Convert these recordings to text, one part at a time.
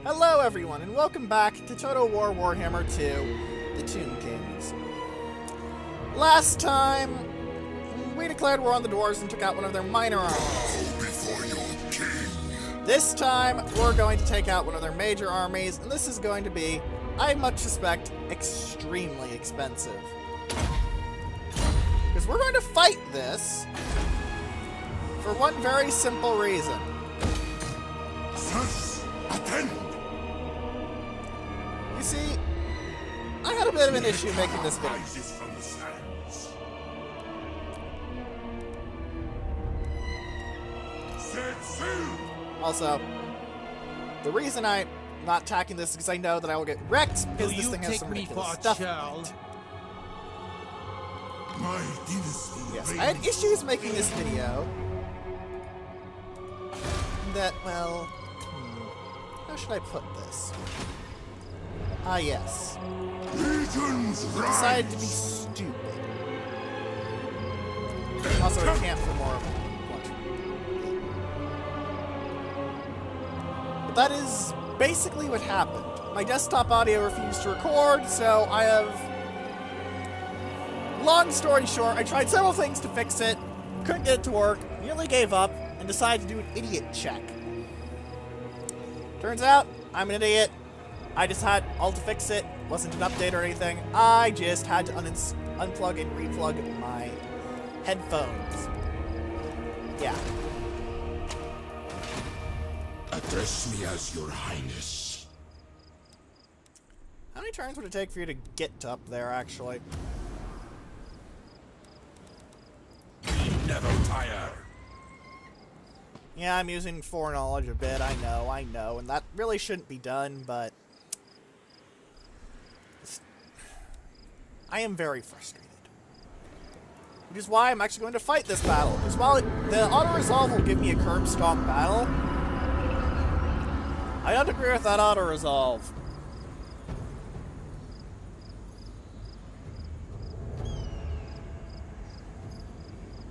Hello everyone, and welcome back to Total War Warhammer 2, The Tomb Kings. Last time, we declared war on the dwarves and took out one of their minor armies. Before your king. This time, we're going to take out one of their major armies, and this is going to be, I much suspect, extremely expensive. Because we're going to fight this for one very simple reason. Sirs, attend! You see, I had a bit of an issue making this video. Rises from the sands. Set sail! Also, the reason I'm not attacking this is because I know that I will get wrecked because this thing has some ridiculous stuff in it. My dynasty. Yes, I had issues making this video. That, well, how should I put this? Ah, yes. Legions I decided to be rise! stupid. Also, I can't for more. But that is basically what happened. My desktop audio refused to record, so I have... Long story short, I tried several things to fix it, couldn't get it to work, nearly gave up, and decided to do an idiot check. Turns out, I'm an idiot. I just had all to fix it. Wasn't an update or anything. I just had to unplug and replug my headphones. Yeah. Address me as your highness. How many turns would it take for you to get up there, actually? We never tire. Yeah, I'm using foreknowledge a bit, I know, and that really shouldn't be done, but... I am very frustrated. Which is why I'm actually going to fight this battle. Because while the auto-resolve will give me a curb stomp battle, I don't agree with that auto-resolve.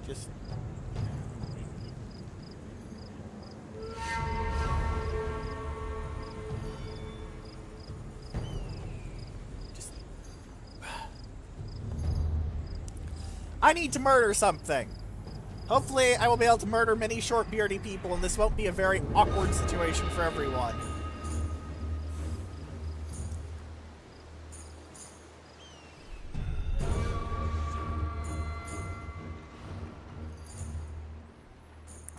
Just... I need to murder something. Hopefully, I will be able to murder many short, beardy people, and this won't be a very awkward situation for everyone.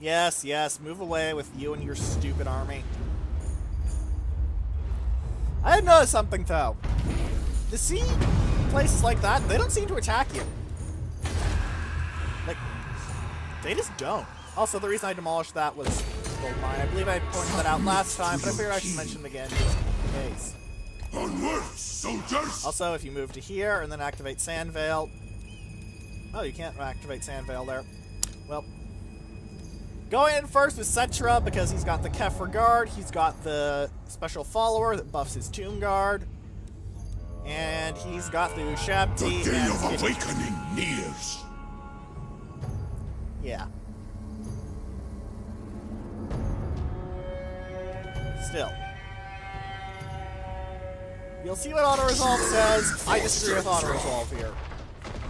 Yes, yes, move away with you and your stupid army. I had noticed something, though. To see places like that, they don't seem to attack you. Like, they just don't. Also, the reason I demolished that was gold mine. I believe I pointed that out last time, but I figured I should mention it again just in case. Onward, soldiers! Also, if you move to here and then activate Sandvale... Oh, you can't activate Sandvale there. Well, going in first with Cetra because he's got the Kefir Guard, he's got the special follower that buffs his Tomb Guard, and he's got the Ushabti The day and of Kitty. awakening nears. Yeah. Still. You'll see what auto-resolve says. I disagree with auto-resolve here.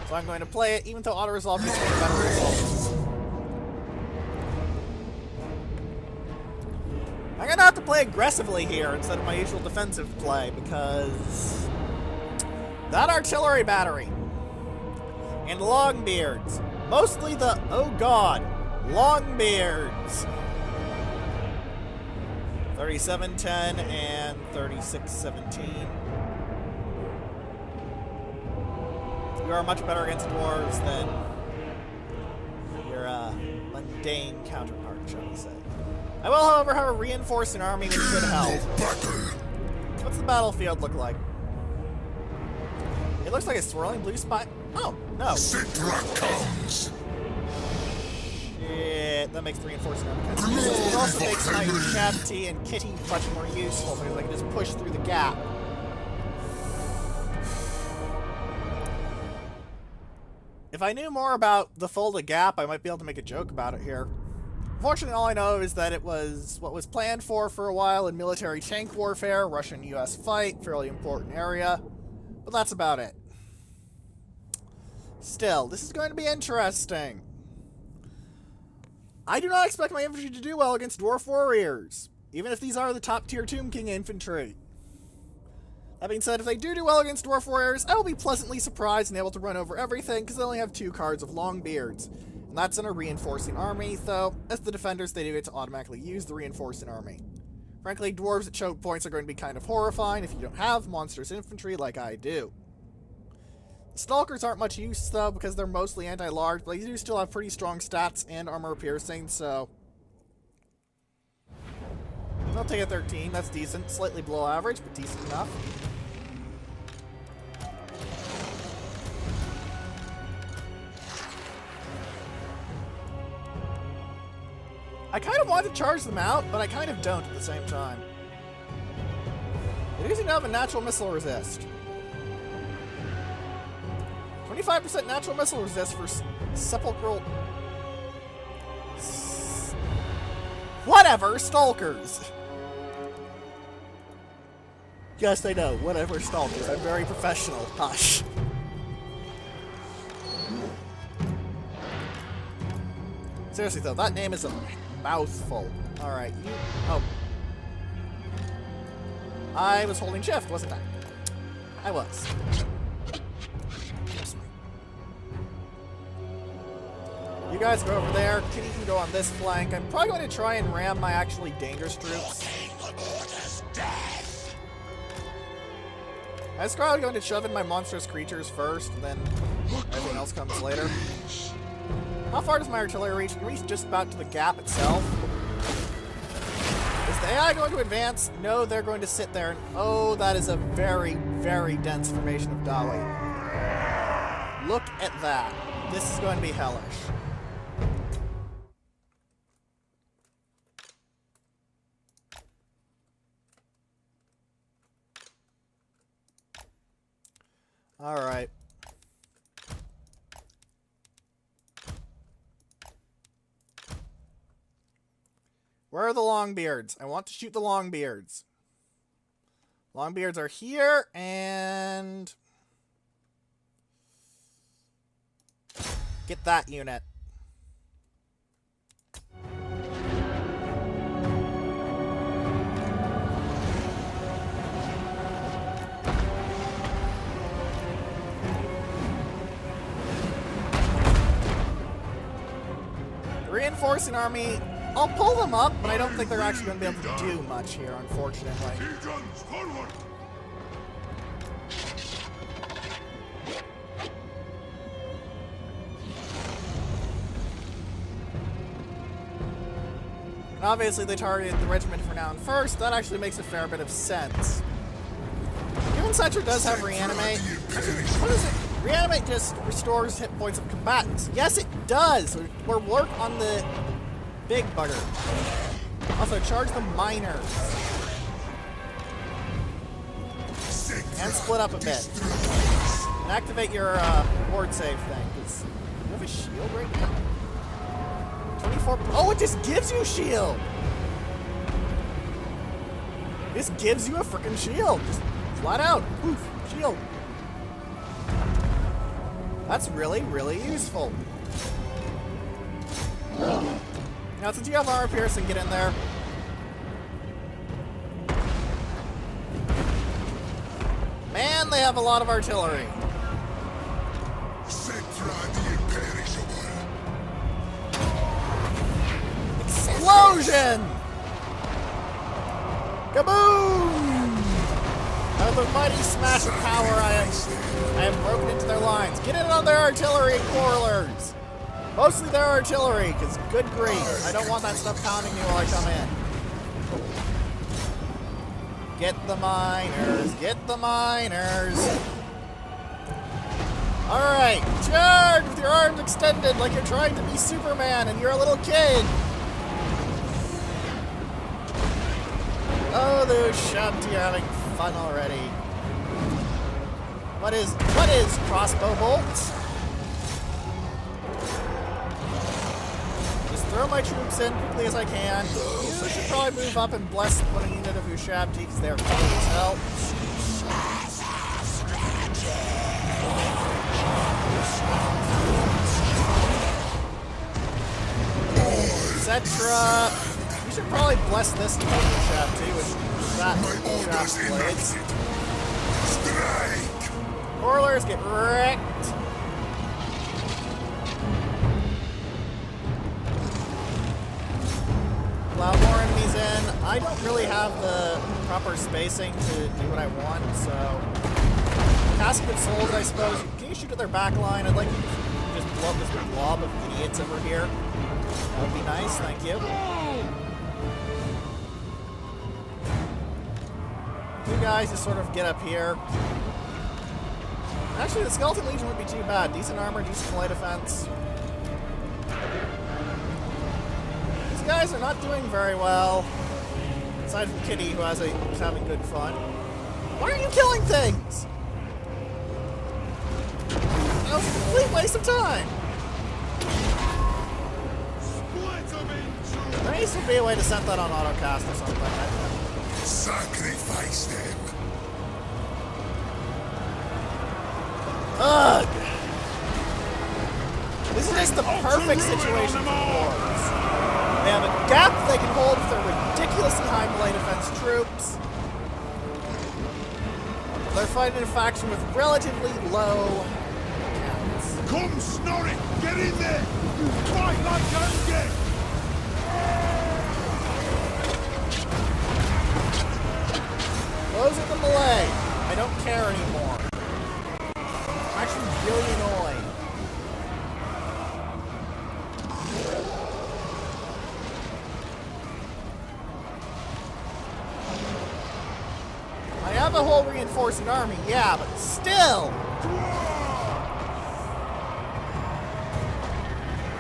So I'm going to play it, even though auto-resolve gives me a better result. I'm gonna have to play aggressively here instead of my usual defensive play, because... that artillery battery and Longbeards. Mostly the, oh god, Longbeards. 3710 and 3617. You are much better against dwarves than your mundane counterpart, shall we say. I will, however, have a reinforcing army which should help. What's the battlefield look like? It looks like a swirling blue spot. Oh, no. Citra comes. Shit, that makes the reinforcing army kind of useless. It also makes my Ushabti and Kitty much more useful because I can just push through the gap. If I knew more about the folded gap, I might be able to make a joke about it here. Unfortunately, all I know is that it was what was planned for a while in military tank warfare, Russian-US fight, fairly important area, but that's about it. Still, this is going to be interesting. I do not expect my infantry to do well against dwarf warriors, even if these are the top tier Tomb King infantry. That being said, if they do well against dwarf warriors, I will be pleasantly surprised and able to run over everything because they only have 2 cards of Longbeards. And that's in a reinforcing army, though, as the defenders, they do get to automatically use the reinforcing army. Frankly, dwarves at choke points are going to be kind of horrifying if you don't have monstrous infantry like I do. The Stalkers aren't much use, though, because they're mostly anti-large, but they do still have pretty strong stats and armor piercing, so... I'll take a 13, that's decent. Slightly below average, but decent enough. I kind of want to charge them out, but I kind of don't at the same time. They do seem to have a natural missile resist. 25% natural missile resist for sepulchral... Whatever, Stalkers! Yes, I know, whatever, Stalkers. I'm very professional. Hush. Seriously, though, that name is a mouthful. Alright, you... Oh. I was holding shift, wasn't I? I was. You guys go over there. Kitty can go on this flank. I'm probably going to try and ram my actually dangerous troops. I was probably going to shove in my monstrous creatures first, and then everything else comes later. How far does my artillery reach? It can reach just about to the gap itself. Is the AI going to advance? No, they're going to sit there. And, oh, that is a very, very dense formation of Dali. Look at that. This is going to be hellish. Alright. Where are the Longbeards? I want to shoot the Longbeards. Longbeards are here, and... Get that unit. Reinforcing army, I'll pull them up, but I don't think they're actually going to be able to do much here, unfortunately. And obviously they targeted the regiment for now and first. That actually makes a fair bit of sense. Given Cetera does have Reanimate, what is it? Reanimate just restores hit points of combatants. Yes, it does! Or work on the big bugger. Also, charge the miners. And split up a bit. And activate your ward save thing. You have a shield right now? 24... Oh, it just gives you a shield! This gives you a freaking shield! Just flat out. Poof. Shield. That's really, really useful. Now, since you have armor piercing, get in there. Man, they have a lot of artillery. Explosion! Kaboom! Out of the mighty smash of power, I am broken into their lines. Get in on their artillery, quarrelers! Mostly their artillery, because good grief, I don't want that stuff pounding me while I come in. Get the miners, get the miners! Alright, charge with your arms extended like you're trying to be Superman and you're a little kid! Oh, those shanty are having fun already. What is crossbow bolts? Just throw my troops in quickly as I can. You should probably move up and bless one unit of Ushabti because they're cold as hell. Cetra. You should probably bless this unit of Ushabti with that Ushabti blades. Corlers, get wrecked. Allow more enemies in. I don't really have the proper spacing to do what I want, so... Casket of Souls, I suppose. Can you shoot at their back line? I'd like you to just blow up this blob of idiots over here. That would be nice, thank you. You guys just sort of get up here. Actually, the Skeleton Legion wouldn't be too bad. Decent armor, decent melee defense. These guys are not doing very well. Aside from Kitty, who's having good fun. Why are you killing things? That was a complete waste of time. There needs to be a way to set that on autocast or something. I don't know. Sacrifice them. Ugh! This is just the perfect situation for wars. They have a gap they can hold with their ridiculously high melee defense troops. They're fighting a faction with relatively low counts. Come, Snorri! Get in there! Fight like Gungan! Closing the melee. I don't care anymore. I'm actually really annoyed. I have a whole reinforcing army, yeah, but still!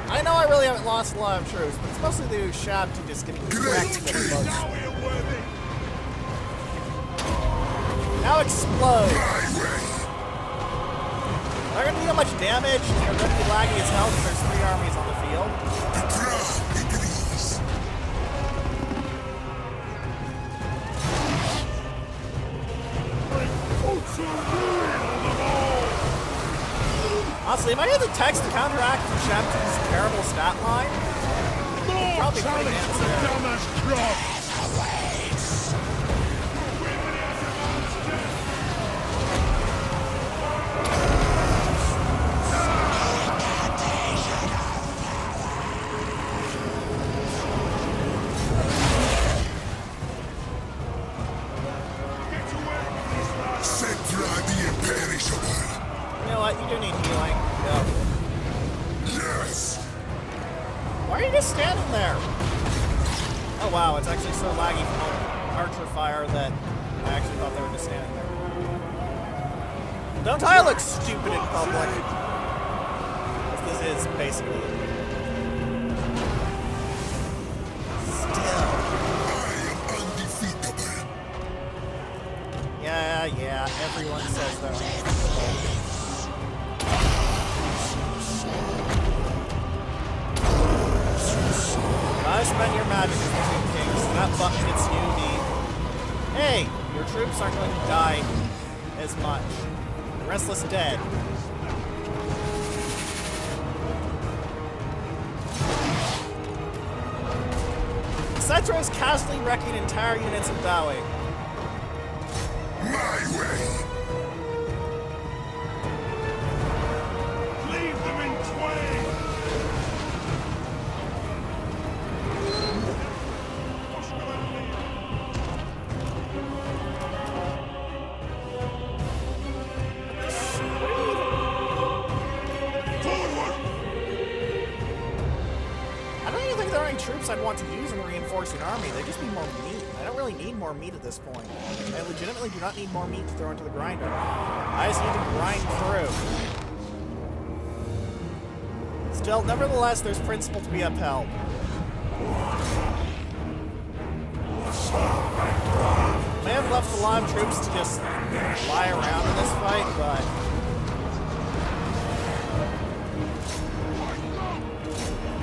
I know I really haven't lost a lot of troops, but it's mostly the Ushabti just getting wrecked for the most. Now explode! They're gonna do much damage, they're gonna be laggy as hell because there's 3 armies on the field. Honestly, if I had the text to counteract Ushabti's terrible stat line, I'd probably pretty damn You do need healing. Go. Yes. Why are you just standing there? Oh wow, it's actually so laggy from all archer fire that I actually thought they were just standing there. Don't I look stupid in public? This is basically it. Still. I am undefeatable. Yeah, everyone says they're undefeatable. Gotta spend your magic with the Two Kings. That buck gets you the... Hey! Your troops aren't going to die as much. Restless dead. Cetra is casually wrecking entire units of Dawi. My way. Leave them in twain. Troops I'd want to use in a reinforcing army. They just need more meat. I don't really need more meat at this point. I legitimately do not need more meat to throw into the grinder. I just need to grind through. Still, nevertheless, there's principle to be upheld. May have left a lot of troops to just lie around in this fight, but...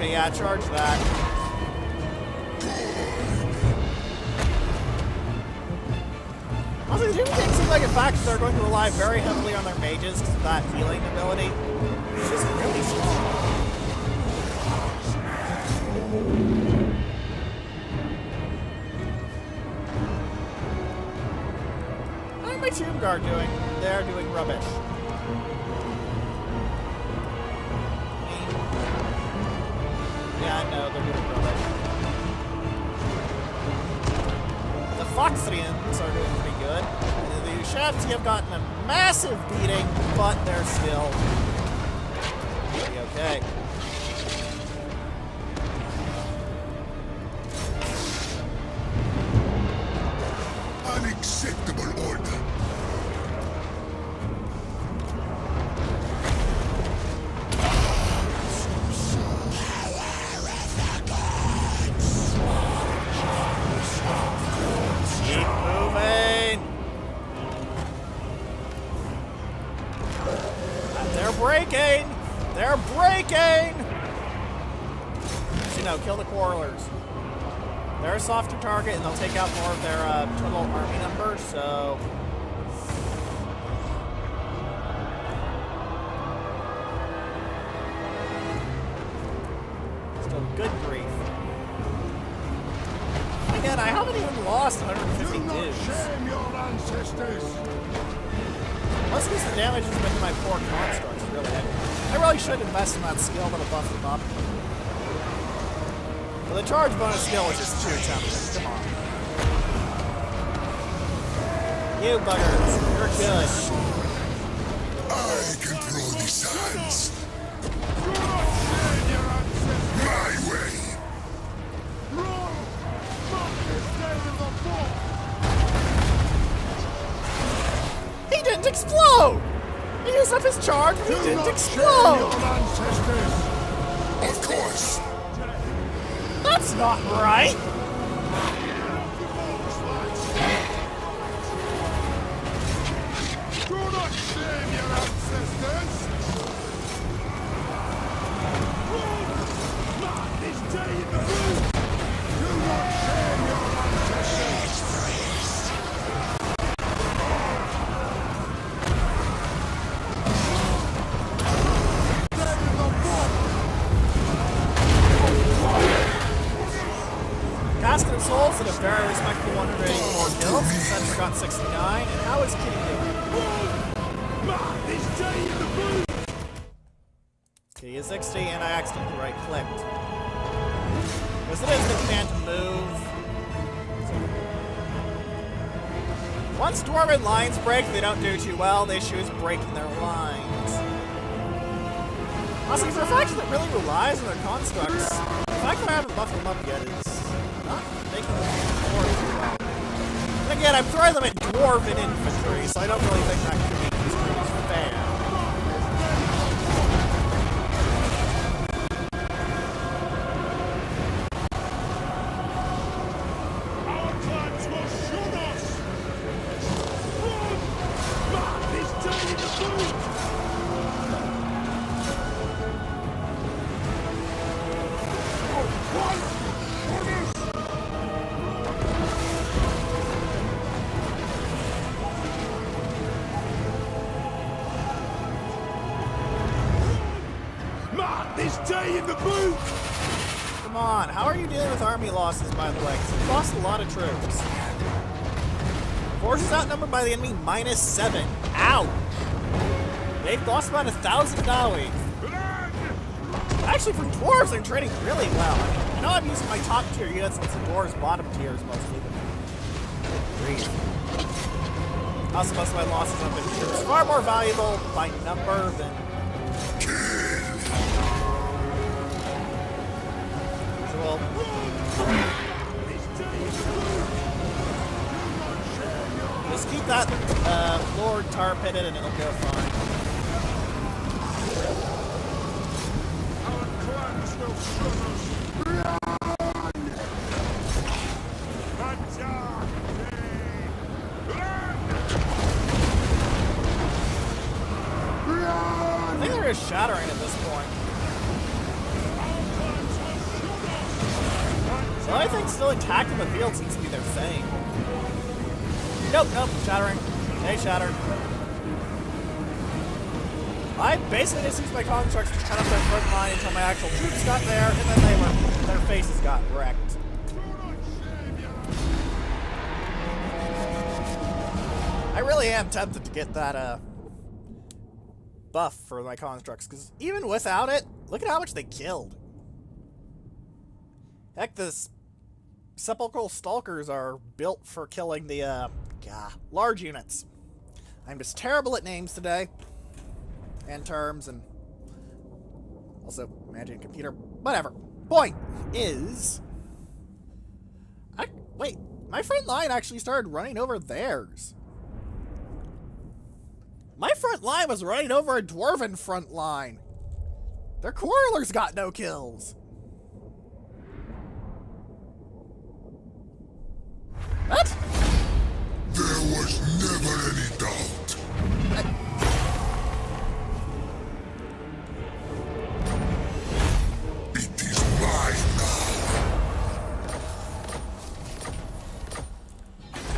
Okay, yeah, charge that. Also, the two things seem like, in fact, they're going to rely very heavily on their mages because of that healing ability. It's just really strong. How's my Tomb Guard doing? They're doing rubbish. Yeah, I know, they're doing rubbish. The Foxrians are doing pretty good. The Shafts have gotten a massive beating, but they're still pretty okay. Unacceptable order. Keep moving! They're breaking! They're breaking! You know, kill the Quarrelers. They're a softer target, and they'll take out more of their total army number, so... Still, good grief. Again, I haven't even lost 150 dudes. Shame your ancestors. Most of the damage has been to my poor constructs, really. I really should invest in that skill that'll buff them up. But the charge bonus skill is just too tempting. Come on. You buggers, you're good. I control the sands. My way. He didn't explode! He used up his charge, but he didn't explode! Of course. That's not right! Do not shame your ancestors. This day in the room. Do not shame your ancestors. Casket of Souls at a very respectable 184 kills. Center got 69. And how is Kitty doing? Kitty is 60, and I accidentally right-clicked. Because it is the command to move. Once Dwarven lines break, they don't do too well. The issue is breaking their lines. Also, for a faction that really relies on their constructs, the fact that I haven't buffed them up yet is not making them more too well. And again, I'm throwing them at Dwarven infantry, so I don't really think that could be fair. Our clans will shoot us. This day in the boot. This day in the boot! Come on, how are you dealing with army losses, by the way? 'Cause you've lost a lot of troops. Forces outnumbered by the enemy -7. Ouch! They've lost about 1,000 Dawi. Actually, for dwarves, they're trading really well. I know I'm using my top tier units and some dwarves bottom tiers mostly, but grief. Also, most of my losses have been troops. Far more valuable by number than usual. Just keep that Lord tar pitted and it'll go fine. Our clans will shoot us. I think they're just shattering at this point. The only thing still intact in the field seems to be their thing. Nope, nope, shattering. They shattered. I basically just used my constructs to cut up their front line until my actual troops got there, and then their faces got wrecked. I really am tempted to get that buff for my constructs, because even without it, look at how much they killed. Heck, the sepulchral stalkers are built for killing the large units. I'm just terrible at names today, and terms, and also managing a computer. Whatever. Point is, wait, my front line actually started running over theirs. My front line was running over a dwarven front line. Their quarrelers got no kills. What? There was never any doubt. It is mine now.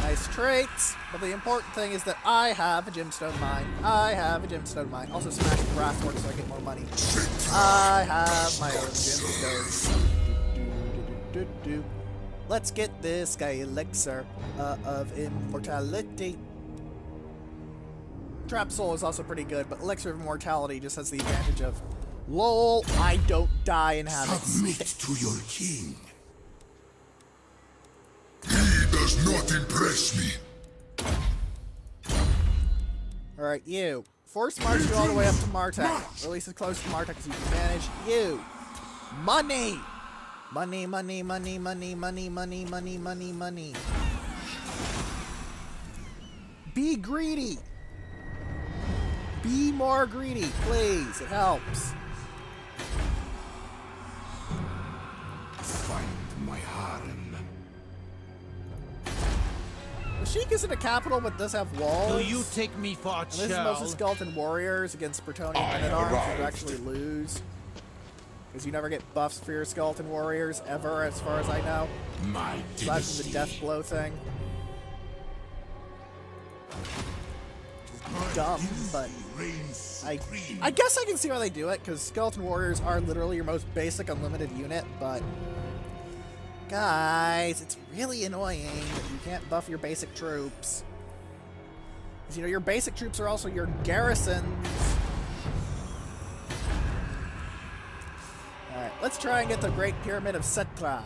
Nice traits, but the important thing is that I have a gemstone mine. I have a gemstone mine. Also smash the brasswork so I get more money. I have my own gemstone. Let's get this guy elixir of immortality. Trap soul is also pretty good, but elixir of immortality just has the advantage of, lol, I don't die and have it. Submit to your king. He does not impress me. Alright, you. Force march you all the way up to Martek. Or at least as close to Martek as you can manage. You. Money! Money, money, money, money, money, money, money, money, money. Be greedy! Be more greedy, please. It helps. Find my harem. The Sheik isn't a capital, but does have walls. Do you take me for a And this is mostly skeleton warriors against Bretonnian men-at-arms, who actually lose. Because you never get buffs for your skeleton warriors, ever, as far as I know. My Aside from the death blow thing. Which is dumb, but I guess I can see why they do it, because skeleton warriors are literally your most basic unlimited unit, but guys, it's really annoying that you can't buff your basic troops. Because, you know, your basic troops are also your garrisons. Alright, let's try and get the Great Pyramid of Setra.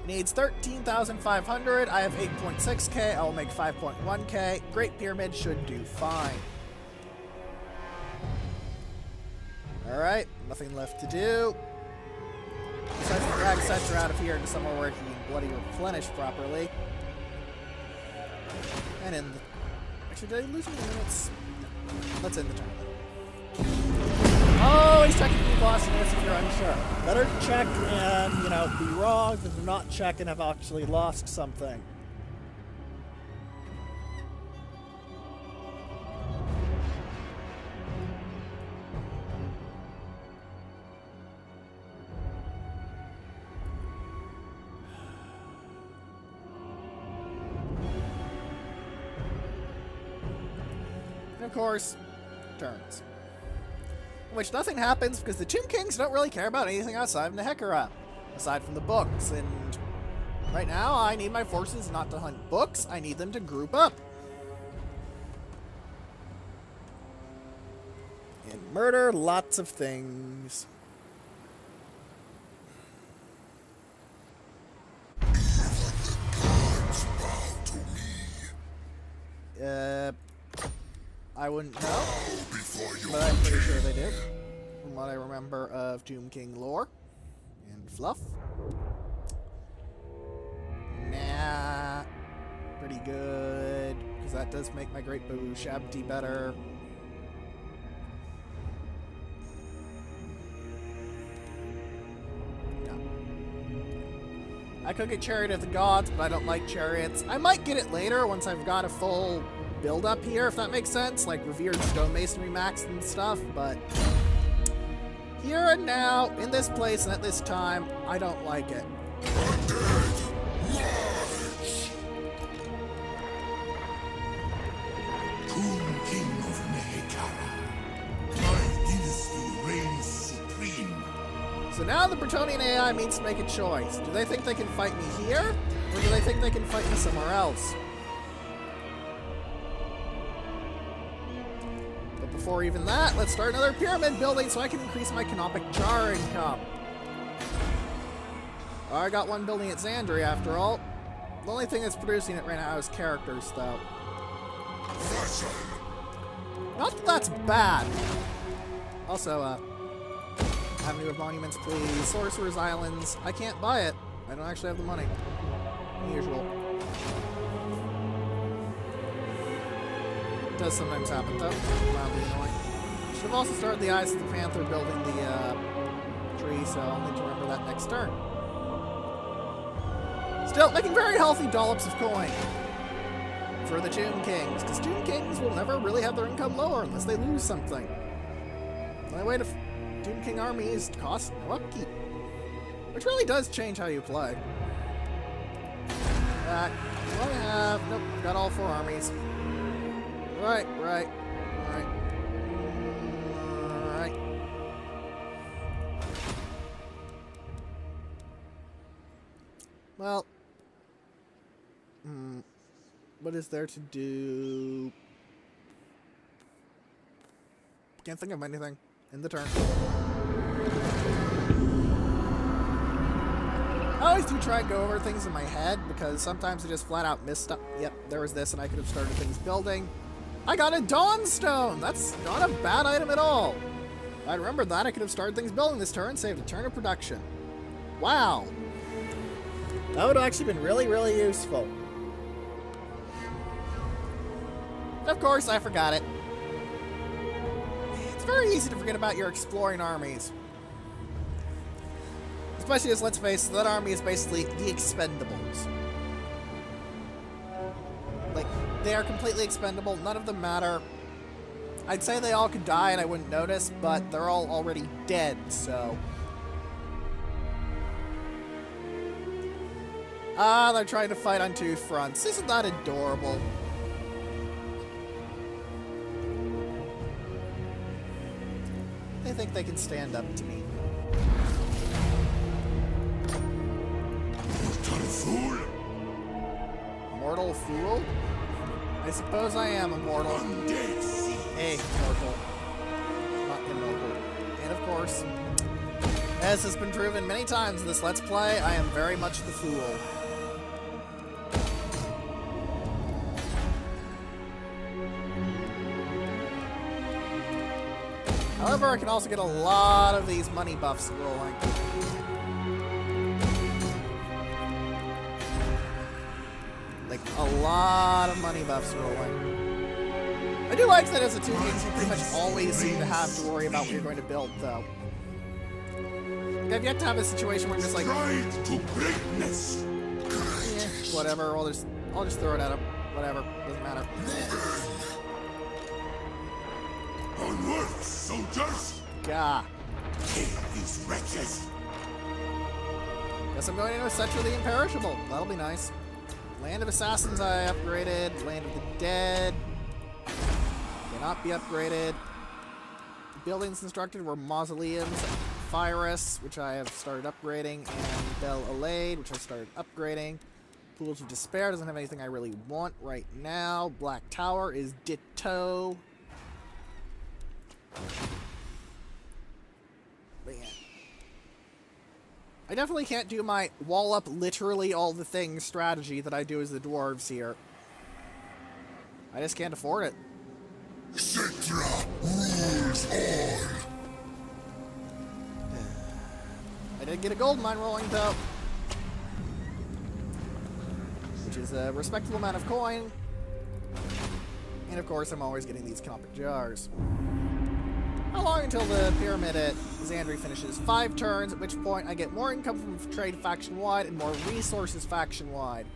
It needs 13,500. I have 8.6k. I will make 5.1k. Great Pyramid should do fine. Alright, nothing left to do. Besides to drag Setra out of here into somewhere where he can bloody replenish properly. And in the... Actually, did I lose any units? No. Let's end the turn. Oh, he's checking the glossiness if you're unsure. Better check and, you know, be wrong than to not check and have actually lost something. And of course, turns. In which nothing happens because the Tomb Kings don't really care about anything outside of Nehekara, aside from the books. And right now, I need my forces not to hunt books, I need them to group up. And murder lots of things. I wouldn't know, but I'm pretty sure they do, from what I remember of Tomb King lore and fluff. Nah, pretty good, because that does make my Great Boo Shabti better. I could get Chariot of the Gods, but I don't like chariots. I might get it later once I've got a full build up here, if that makes sense, like Revered Stonemasonry Max and stuff, but here and now, in this place and at this time, I don't like it. Undead, march! Tomb King of Mehekara, my dynasty reigns supreme. So now the Bretonnian AI needs to make a choice. Do they think they can fight me here? Or do they think they can fight me somewhere else? But before even that, let's start another pyramid building so I can increase my canopic jar income. I got one building at Xandria after all. The only thing that's producing it right now is characters, though. Not that that's bad. Also, Avenue of Monuments, please. Sorcerer's Islands. I can't buy it. I don't actually have the money. Unusual. It does sometimes happen, though. Mildly annoying. Should have also started the Eyes of the Panther building the tree, so I'll need to remember that next turn. Still, making very healthy dollops of coin for the Tomb Kings, because Tomb Kings will never really have their income lower unless they lose something. The only way to Tomb King army is to cost no upkeep, which really does change how you play. What do I have? Nope, got all 4 armies. Right. Well, what is there to do? Can't think of anything. In the turn. I always do try and go over things in my head because sometimes I just flat out miss stuff. Yep, there was this and I could have started things building. I got a Dawnstone! That's not a bad item at all. If I remembered that, I could have started things building this turn, saved a turn of production. Wow. That would have actually been really, really useful. And of course, I forgot it. It's very easy to forget about your exploring armies. Especially as, let's face it, that army is basically the expendables. Like, they are completely expendable. None of them matter. I'd say they all could die and I wouldn't notice, but they're all already dead, so... they're trying to fight on 2 fronts. Isn't that adorable? They think they can stand up to me. Mortal fool! Mortal fool? I suppose I am a mortal. Undead sea! Hey, mortal. Not immortal. And of course, as has been proven many times in this Let's Play, I am very much the fool. However, I can also get a lot of these money buffs rolling. Like, a lot of money buffs rolling. I do like that as a Tomb Kings, you pretty much always seem to have to worry about what you're going to build, though. Like, I've yet to have a situation where I'm just like, Stride to greatness! whatever, I'll just throw it at him. Whatever, doesn't matter. Onward, soldiers! Gah. Kill these wretches! Guess I'm going into Cetra the Imperishable. That'll be nice. Land of Assassins I upgraded. Land of the Dead cannot be upgraded. Buildings constructed were Mausoleums, Phyrus, which I have started upgrading, and Bel Alade, which I started upgrading. Pools of Despair doesn't have anything I really want right now. Black Tower is ditto. But yeah. I definitely can't do my wall up literally all the things strategy that I do as the dwarves here. I just can't afford it. Cetra rules all! I did get a gold mine rolling though, which is a respectable amount of coin. And of course I'm always getting these canopic jars. How long until the pyramid at Xandria finishes? 5 turns, at which point I get more income from trade faction-wide and more resources faction-wide.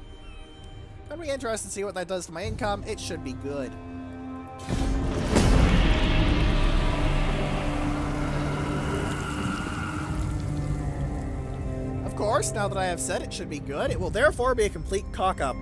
I'm really interested to see what that does to my income. It should be good. of course, now that I have said it should be good, it will therefore be a complete cock-up.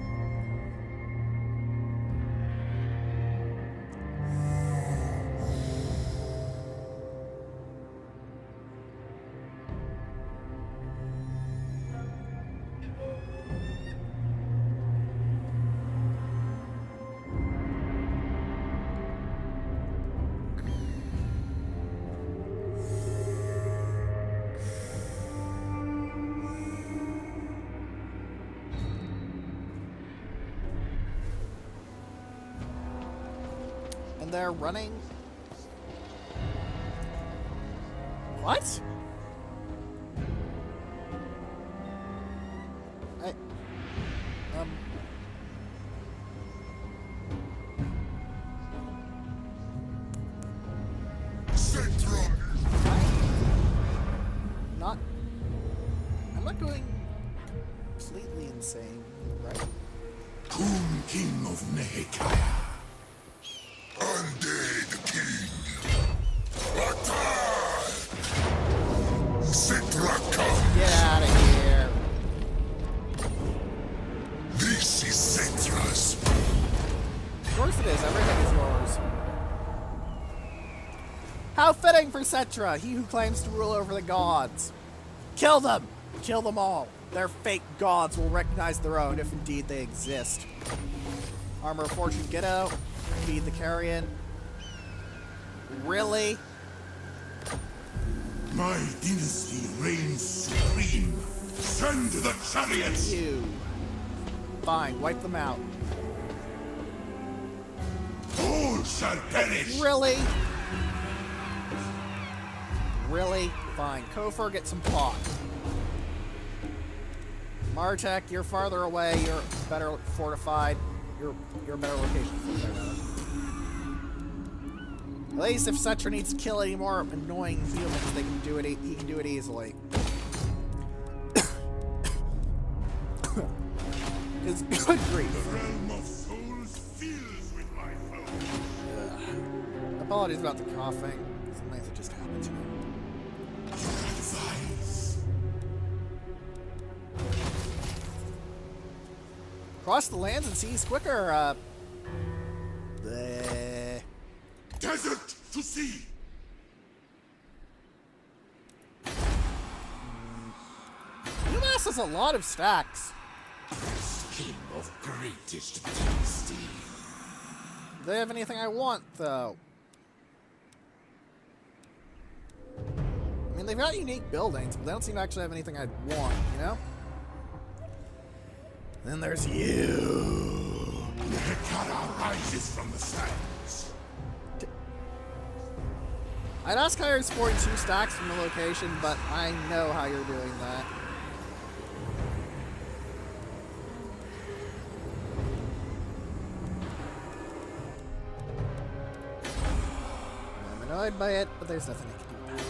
They're running. What? I'm not going completely insane, right? Coon King of Nehekaya. Undead King. Attack! Citra comes. Get out of here. This is Citra's. Of course it is. Everything is yours. How fitting for Cetra, he who claims to rule over the gods. Kill them! Kill them all. Their fake gods will recognize their own, if indeed they exist. Armor of Fortune, get out. Feed the carrion. Really? My dynasty reigns supreme. Send the chariots! You. Fine, wipe them out. All shall perish! Really? Really? Fine. Kofar, get some pot. Martek, you're farther away. You're better fortified. You're a better location for there. At least if Cetra needs to kill any more annoying humans, they can do it. He can do it easily. Because good grief. The realm of souls fills with my foes. Apologies about the coughing. Sometimes it just happens to me. Advice. Cross the lands and seas quicker. Desert to sea. UMass has a lot of stacks. King of greatest dynasty. Do they have anything I want, though? I mean, they've got unique buildings, but they don't seem to actually have anything I'd want, you know? Then there's you. Nekara rises from the sands. I'd ask how you're sporting 2 stacks from the location, but I know how you're doing that. I'm annoyed by it, but there's nothing I can do about it.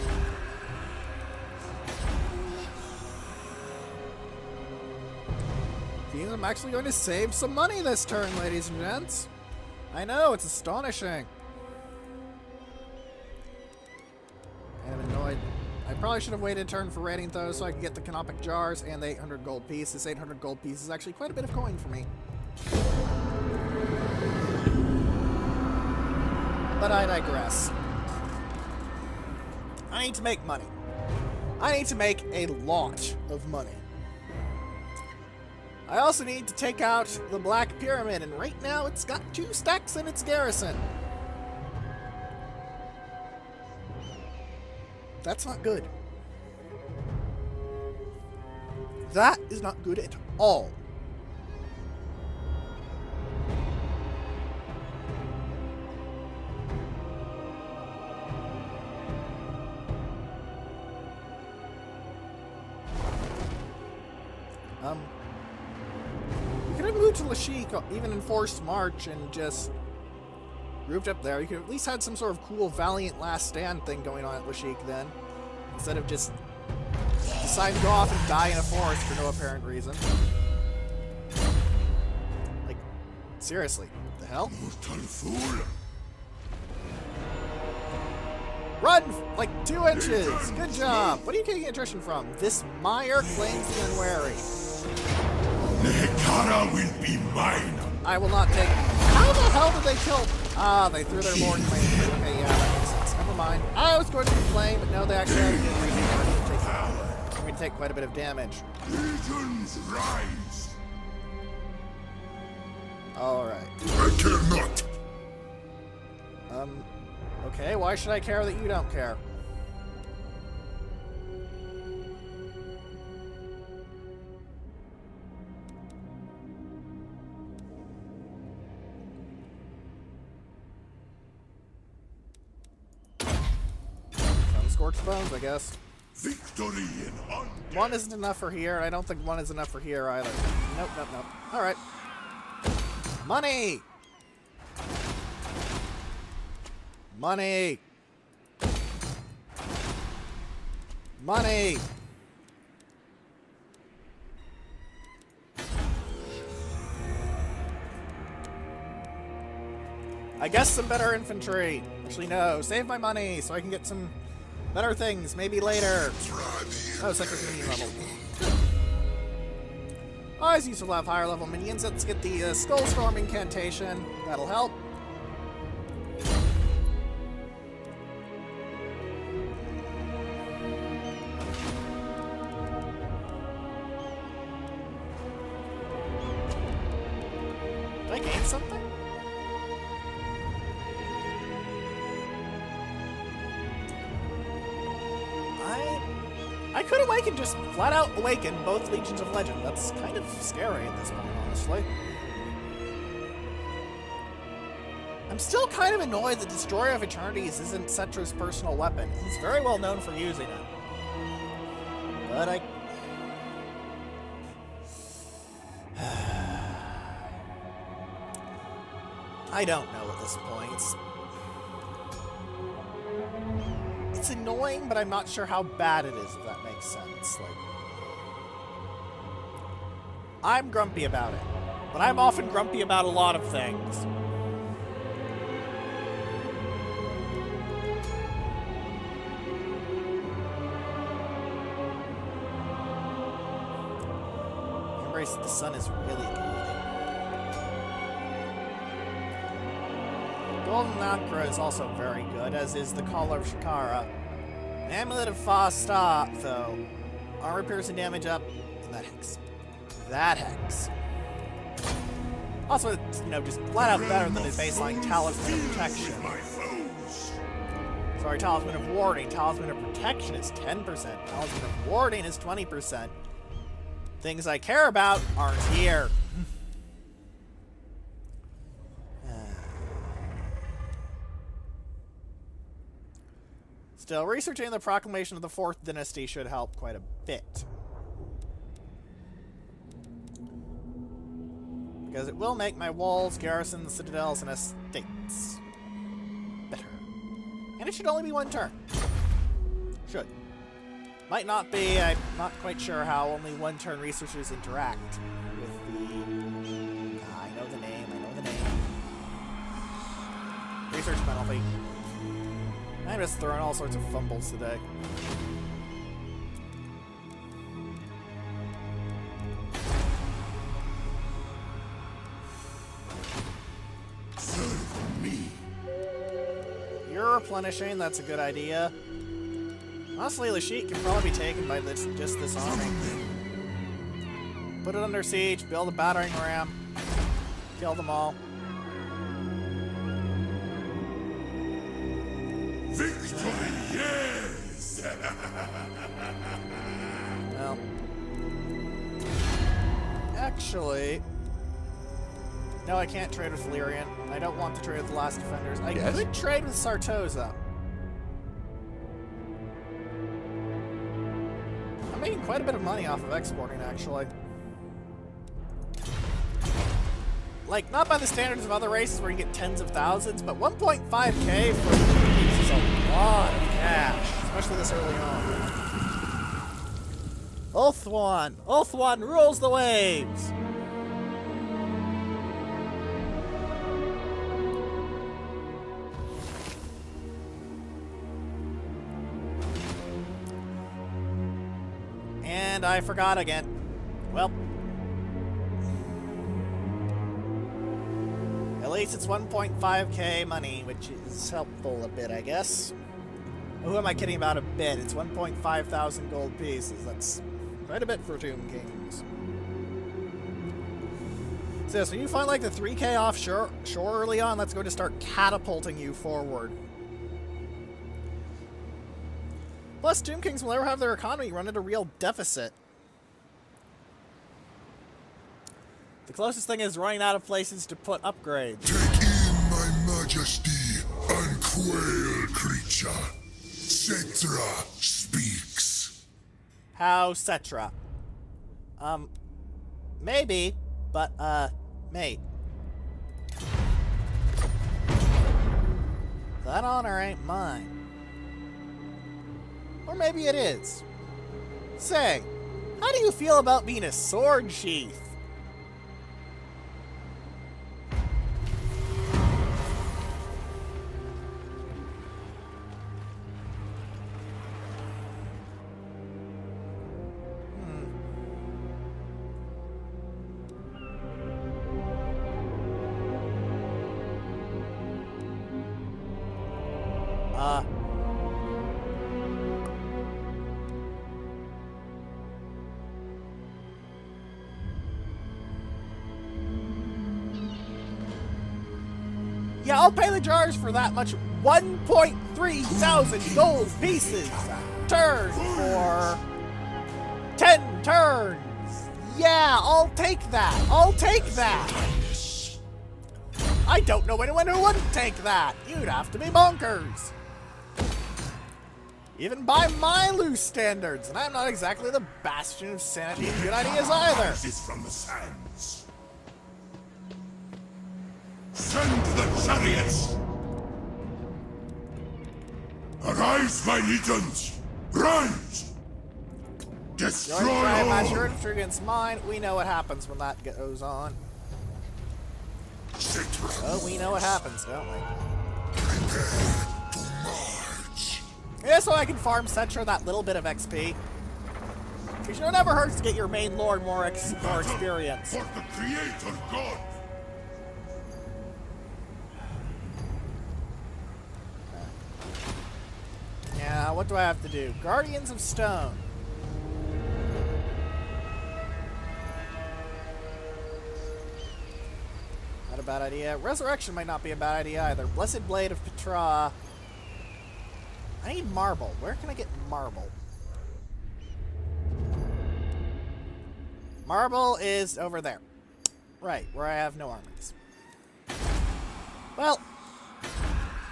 Seems I'm actually going to save some money this turn, ladies and gents. I know, it's astonishing. I'm annoyed. I probably should have waited a turn for raiding those so I could get the canopic jars and the 800 gold piece. This 800 gold piece is actually quite a bit of coin for me. But I digress. I need to make money. I need to make a lot of money. I also need to take out the Black Pyramid, and right now it's got 2 stacks in its garrison. That's not good. That is not good at all. You could have moved to Lashik, even in forced march, and just grouped up there. You could have at least had some sort of cool Valiant Last Stand thing going on at Lashik then, instead of just deciding to go off and die in a forest for no apparent reason. Like, seriously, what the hell? Mortal fool. Run like 2 inches. Good job. What are you getting attrition from? This mire claims the unwary. Nekara will be mine. I will not take... How the hell did they kill... Ah, they threw their lord claim. Okay, yeah, that makes sense. Never mind. I was going to complain, but no, they actually have a good reason. I'm going to take quite a bit of damage. Legions rise. Alright. I care not. Okay, why should I care that you don't care? Scorched bones, I guess. Victory in undead. 1 isn't enough for here. I don't think 1 is enough for here either. Nope, nope, nope. Alright. Money! Money! Money! I guess some better infantry. Actually, no. Save my money so I can get some better things. Maybe later. Oh, second minion level. Always useful to have higher level minions. Let's get the Skull Storm incantation. That'll help. Did I gain something? I could awaken, just flat out awaken both Legions of Legend. That's kind of scary at this point, honestly. I'm still kind of annoyed that Destroyer of Eternities isn't Cetra's personal weapon. He's very well known for using it. But I don't know at this point. It's annoying, but I'm not sure how bad it is, if that makes sense. Like, I'm grumpy about it, but I'm often grumpy about a lot of things. Embrace the Sun is really good. Golden Nacra is also very good, as is the Collar of Shakara. Amulet of Fasta, though. Armor piercing damage up, and that hex. That hex. Also, it's, you know, just flat out better than his baseline Talisman of Protection. Sorry, Talisman of Warding. Talisman of Protection is 10%. Talisman of Warding is 20%. Things I care about aren't here. Still, researching the proclamation of the 4th Dynasty should help quite a bit. Because it will make my walls, garrisons, citadels, and estates better. And it should only be 1 turn. Should. Might not be. I'm not quite sure how only 1 turn researchers interact with the... I know the name. Research penalty. I'm just throwing all sorts of fumbles today. Serve me. You're replenishing, that's a good idea. Honestly, Lashit can probably be taken by just this army. Put it under siege, build a battering ram, kill them all. Victory, yes! Well, actually, no, I can't trade with Lyrian. I don't want to trade with the Last Defenders. I could trade with Sartosa. I'm making quite a bit of money off of exporting, actually. Like, not by the standards of other races where you get tens of thousands, but 1.5k for these is a lot of cash, especially this early on. Ulthuan! Ulthuan rules the waves! And I forgot again. Well. At least it's 1.5k money, which is helpful a bit, I guess. Who am I kidding about a bit? It's 1.5 thousand gold pieces. That's quite a bit for Tomb Kings. So yes, when you find like the 3k offshore early on, that's going to start catapulting you forward. Plus, Tomb Kings will never have their economy run at a real deficit. The closest thing is running out of places to put upgrades. Take in my majesty, unquail creature. Cetra speaks. How Cetra? Maybe, but, mate. That honor ain't mine. Or maybe it is. Say, how do you feel about being a sword sheath? Yeah, I'll pay the jars for that much. 1.3 thousand gold pieces. Turn for 10 turns. Yeah, I'll take that. I'll take that. I don't know anyone who wouldn't take that. You'd have to be bonkers. Even by my loose standards, and I'm not exactly the bastion of sanity and good ideas either. Rises from the sands. Send the chariots! Arise, my legions! Rise! Destroy You're trying to match all! your infantry against mine. We know what happens when that goes on. Oh, we know what happens, don't we? Prepare to march. Yeah, so I can farm Cetra that little bit of XP. Because it never hurts to get your main lord more experience. For the Creator God! Yeah, what do I have to do? Guardians of Stone. Not a bad idea. Resurrection might not be a bad idea either. Blessed Blade of Petra. I need marble. Where can I get marble? Marble is over there. Right, where I have no armies. Well,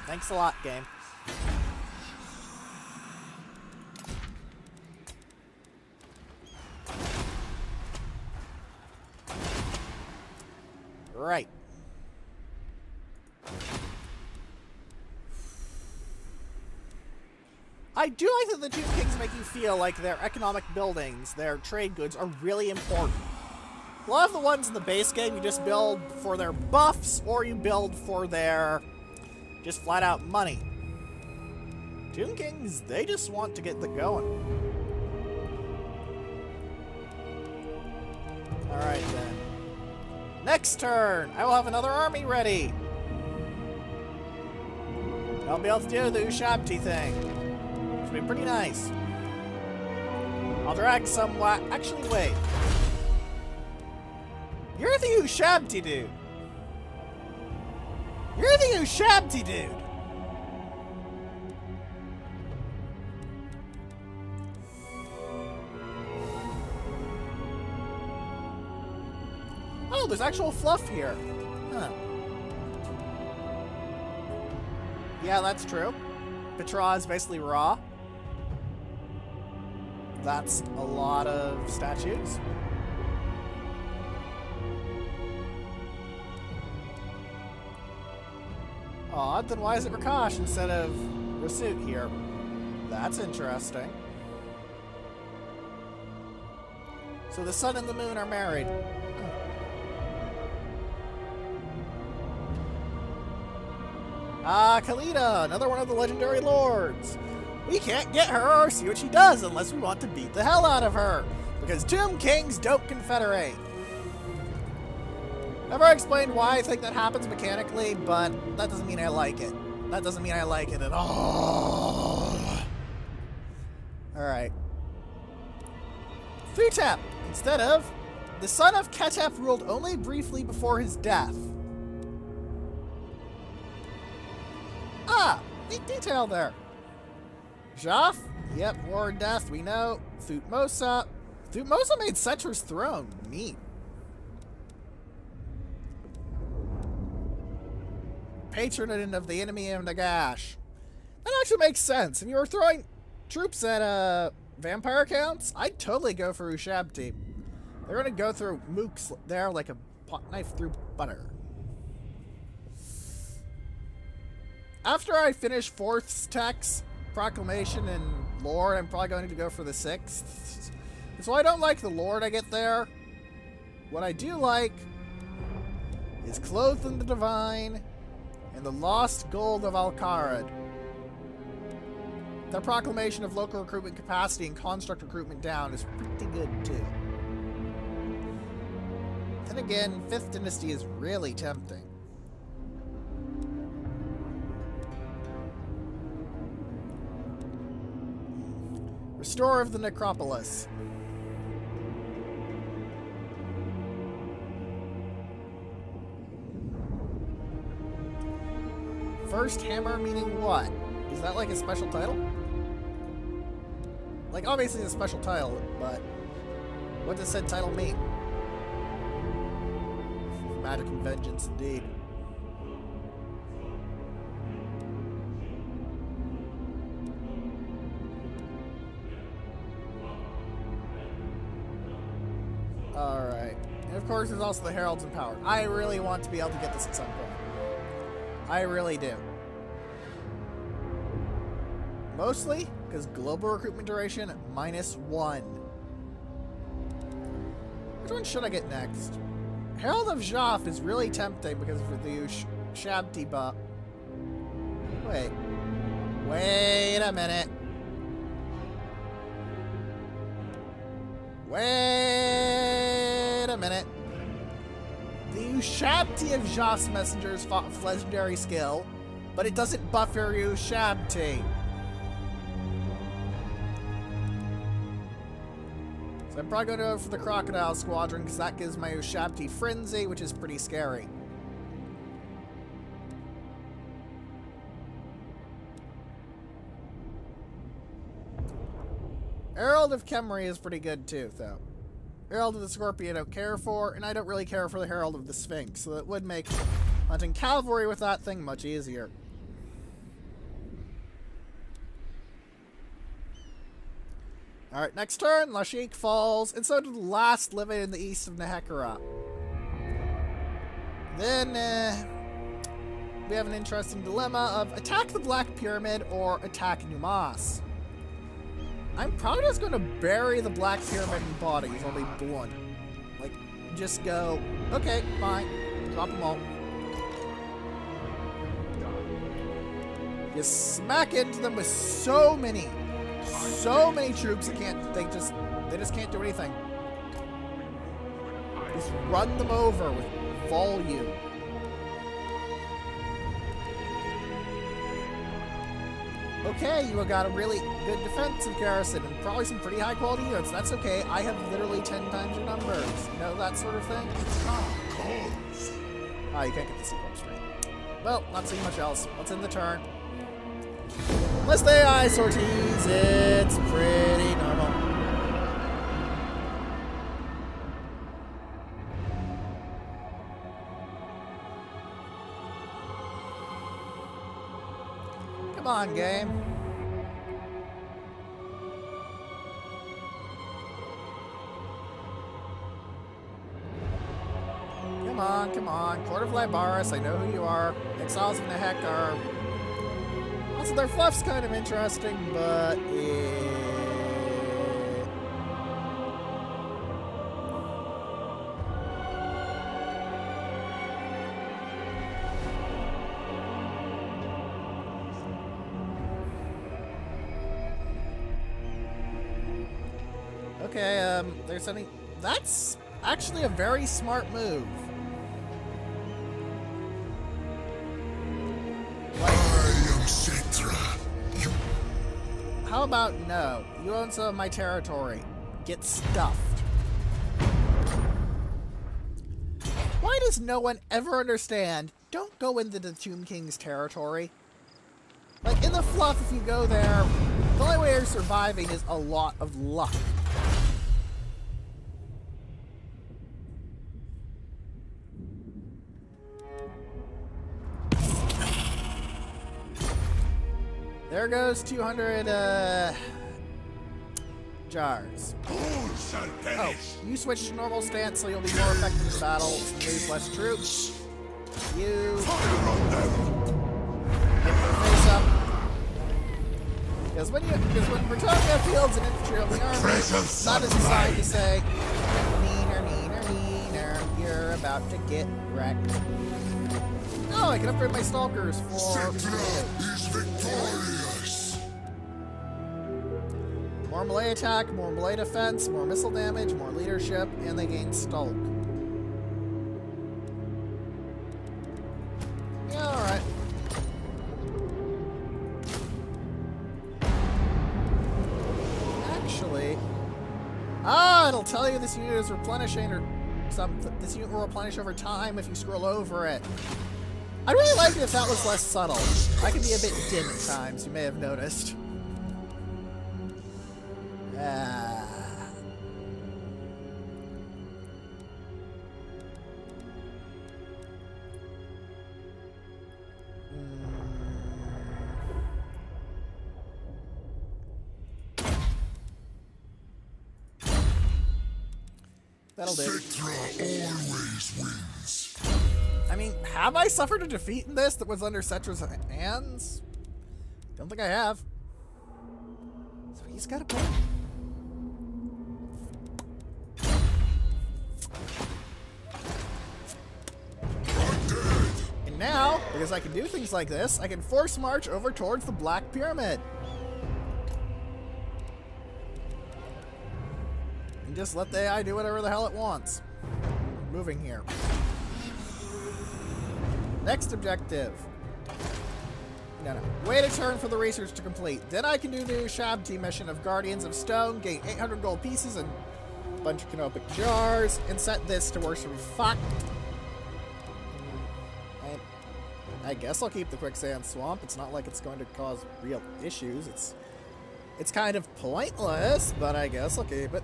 thanks a lot, game. Right. I do like that the Tomb Kings make you feel like their economic buildings, their trade goods, are really important. A lot of the ones in the base game you just build for their buffs, or you build for their just flat out money. Tomb Kings, they just want to get the going. Alright then. Next turn, I will have another army ready. I'll be able to do the Ushabti thing. Which will be pretty nice. I'll drag some actually, wait. You're the Ushabti dude. You're the Ushabti dude. Oh, there's actual fluff here. Huh. Yeah, that's true. Petra is basically raw. That's a lot of statues. Odd, then why is it Rakash instead of Rasut here? That's interesting. So the sun and the moon are married. Ah, Khalida, another one of the legendary lords. We can't get her or see what she does unless we want to beat the hell out of her. Because Tomb Kings don't confederate. Never explained why I think that happens mechanically, but that doesn't mean I like it. That doesn't mean I like it at all. Alright. Futep, instead of, the son of Ketep ruled only briefly before his death. Ah, neat detail there. Jaf, yep, war and death, we know. Thutmosa. Thutmosa made Setra's throne. Neat. Patron of the enemy of Nagash. That actually makes sense. If you were throwing troops at vampire counts, I'd totally go for Ushabti. They're gonna go through mooks there like a pot knife through butter. After I finish 4th text, Proclamation, and Lord, I'm probably going to go for the 6th. So I don't like the Lord I get there. What I do like is Clothed in the Divine and the Lost Gold of Alcarad. Their proclamation of local recruitment capacity and construct recruitment down is pretty good too. Then again, 5th Dynasty is really tempting. Restorer of the Necropolis. First Hammer meaning what? Is that like a special title? Like, obviously it's a special title, but what does said title mean? Magic and Vengeance, indeed. Alright. And of course there's also the Heralds in Power. I really want to be able to get this at some point. I really do. Mostly because global recruitment duration -1. Which one should I get next? Herald of Jaf is really tempting because of the Ushabti buff. Wait a minute. Wait a minute. The Ushabti of Jaf's messengers fought with legendary skill, but it doesn't buff your Ushabti. So I'm probably going to go for the Crocodile Squadron because that gives my Ushabti Frenzy, which is pretty scary. Herald of Khemri is pretty good too, though. Herald of the Scorpion I don't care for, and I don't really care for the Herald of the Sphinx, so it would make hunting cavalry with that thing much easier. Alright, next turn, Lashik falls, and so did the last living in the east of Nehekara. Then, we have an interesting dilemma of attack the Black Pyramid or attack Numas. I'm probably just going to bury the Black Pyramid in bodies, I'll be blunt. Like, just go, okay, fine, drop them all. You smack into them with so many troops that they just can't do anything. Just run them over with volume. Okay, you got a really good defensive garrison and probably some pretty high quality units. That's okay. I have literally 10 times your numbers. You know, that sort of thing. Ah, you can't get the sequence straight. Well, not seeing much else. What's in the turn? Unless they eye sorties, it's pretty normal. Come on, game. Come on. Court of Libaris, I know who you are. Exiles of Nehek are... Also, their fluff's kind of interesting, but... Okay, they're sending... That's actually a very smart move. I am Cetra. You How about no? You own some of my territory. Get stuffed. Why does no one ever understand? Don't go into the Tomb King's territory. Like, in the fluff, if you go there, the only way you're surviving is a lot of luck. There goes 200, jars. all shall Oh, perish. you switch to normal stance so you'll be more effective in battle and lose less troops. You Fire on them. get your face up. Because when Britannia fields an infantry on the army, presence it's not of as designed to life. say, meaner, you're about to get wrecked. Oh, I can upgrade my stalkers for... Cetra is victorious. More melee attack, more melee defense, more missile damage, more leadership, and they gain stalk. Yeah, alright. Actually... Ah, it'll tell you this unit is replenishing or something. This unit will replenish over time if you scroll over it. I'd really like it if that was less subtle. I can be a bit dim at times, you may have noticed. Ah. That'll do. Cetra always wins. I mean, have I suffered a defeat in this that was under Cetra's hands? Don't think I have. So he's got a point. And now, because I can do things like this, I can force march over towards the Black Pyramid. And just let the AI do whatever the hell it wants. Moving here. Next objective. No. Wait a turn for the research to complete. Then I can do the Shabti mission of Guardians of Stone, gain 800 gold pieces and a bunch of canopic jars, and set this to worship of fuck. I guess I'll keep the quicksand swamp. It's not like it's going to cause real issues. It's kind of pointless, but I guess I'll keep it.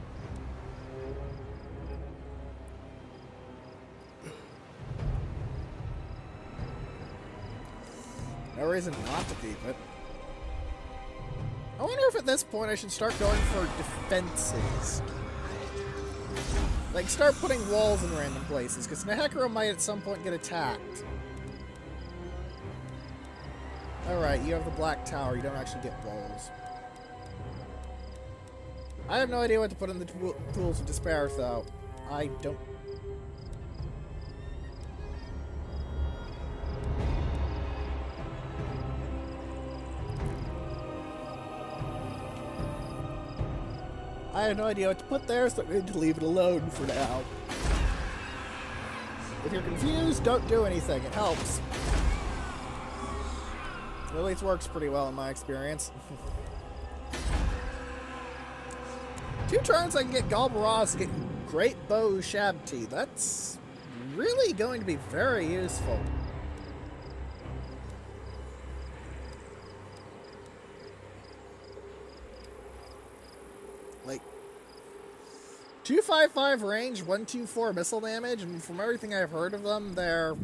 No reason not to keep it. I wonder if at this point I should start going for defenses. Like, start putting walls in random places, because Nehekra might at some point get attacked. Alright, you have the Black Tower, you don't actually get walls. I have no idea what to put in the Tools of Despair, though. I don't... I have no idea what to put there, so I'm going to leave it alone for now. If you're confused, don't do anything. It helps. It at least works pretty well in my experience. 2 turns I can get Galbaraz to get Great Bow Shabti. That's really going to be very useful. Like, 255 range, 124 missile damage, and from everything I've heard of them, they're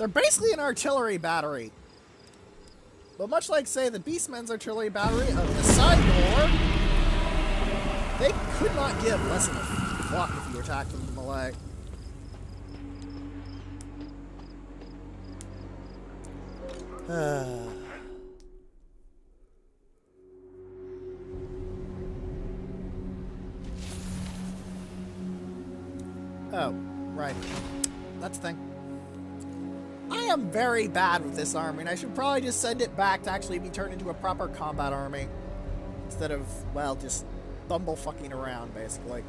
basically an artillery battery. But much like, say, the Beastmen's artillery battery of the Sideboard, they could not give less than a fuck if you attacked them from melee. Oh, right. That's the thing. I am very bad with this army, and I should probably just send it back to actually be turned into a proper combat army. Instead of, well, just bumblefucking around, basically.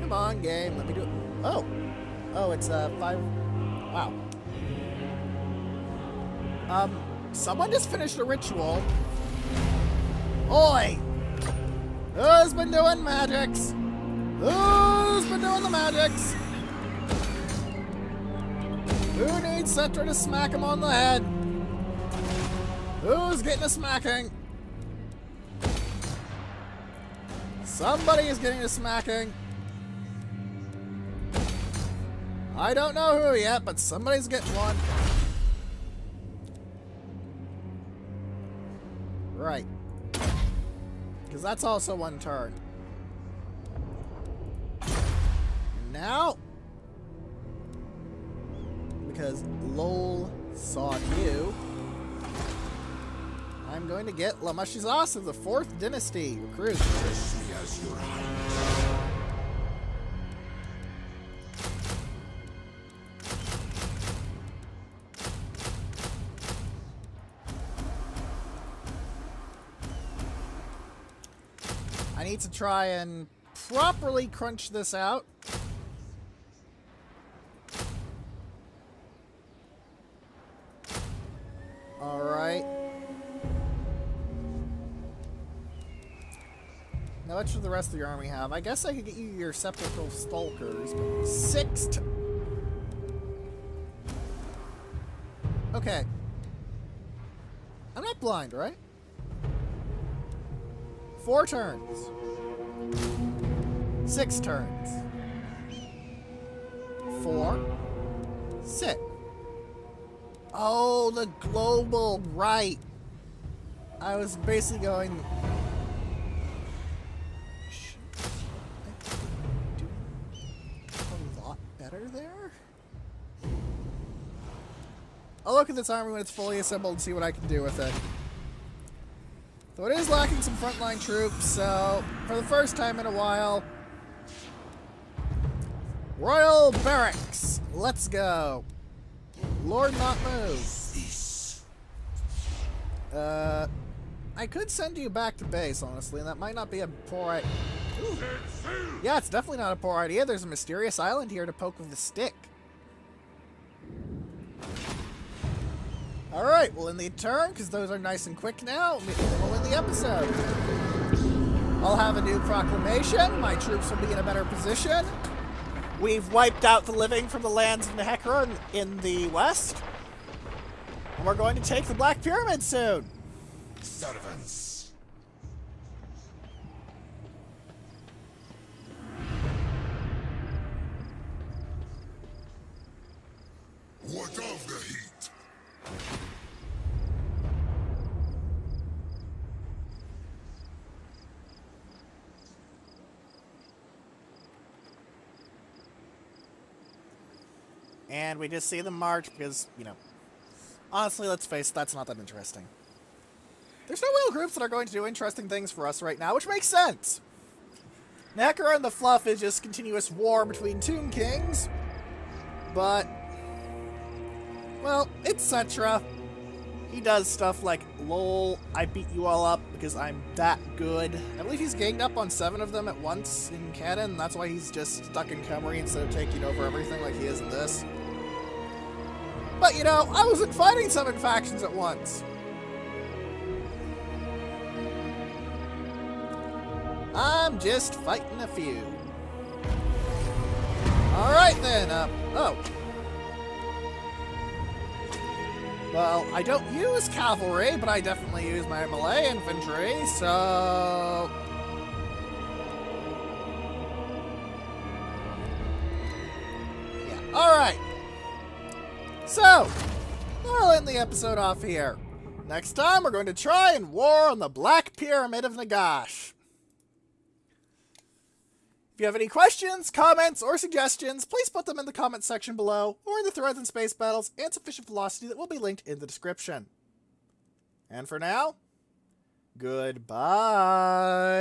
Come on, game. Let me do it. Oh. Oh, it's 5. Wow. Someone just finished a ritual. Oi! Who's been doing magics? Who's been doing the magics? Who needs Cetra to smack him on the head? Who's getting a smacking? Somebody is getting a smacking. I don't know who yet, but somebody's getting one. Right. Because that's also one turn. Now, because LOL saw you, I'm going to get Lamashizas of the 4th Dynasty recruit. As your highness. I need to try and properly crunch this out. Alright. Now what should the rest of your army have? I guess I could get you your sepulchral stalkers, but 6 Okay. I'm not blind, right? 4 turns. 6 turns. 4. 6. Oh, the global, right. I was basically going... Should I do a lot better there? I'll look at this army when it's fully assembled and see what I can do with it. So it is lacking some frontline troops, so for the first time in a while, Royal Barracks, let's go. Lord not move. I could send you back to base, honestly, and that might not be a poor idea. Yeah, it's definitely not a poor idea. There's a mysterious island here to poke with a stick. Alright, we'll end the turn, because those are nice and quick now. We'll end the episode. I'll have a new proclamation. My troops will be in a better position. We've wiped out the living from the lands of Nehekra in the west. And we're going to take the Black Pyramid soon. Servants. What of the heat? And we just see them march because, you know, honestly, let's face it, that's not that interesting. There's no real groups that are going to do interesting things for us right now, which makes sense. Nehekra and the fluff is just continuous war between Tomb Kings. But, well, it's Cetra. He does stuff like, lol, I beat you all up because I'm that good. I believe he's ganged up on 7 of them at once in canon, and that's why he's just stuck in Khemri instead of taking over everything like he is in this. But, you know, I wasn't fighting 7 factions at once. I'm just fighting a few. Alright then, oh. Well, I don't use cavalry, but I definitely use my melee infantry, so... Yeah, alright. So, we'll end the episode off here. Next time, we're going to try and war on the Black Pyramid of Nagash. If you have any questions, comments, or suggestions, please put them in the comments section below, or in the threads and space battles and sufficient velocity that will be linked in the description. And for now, goodbye.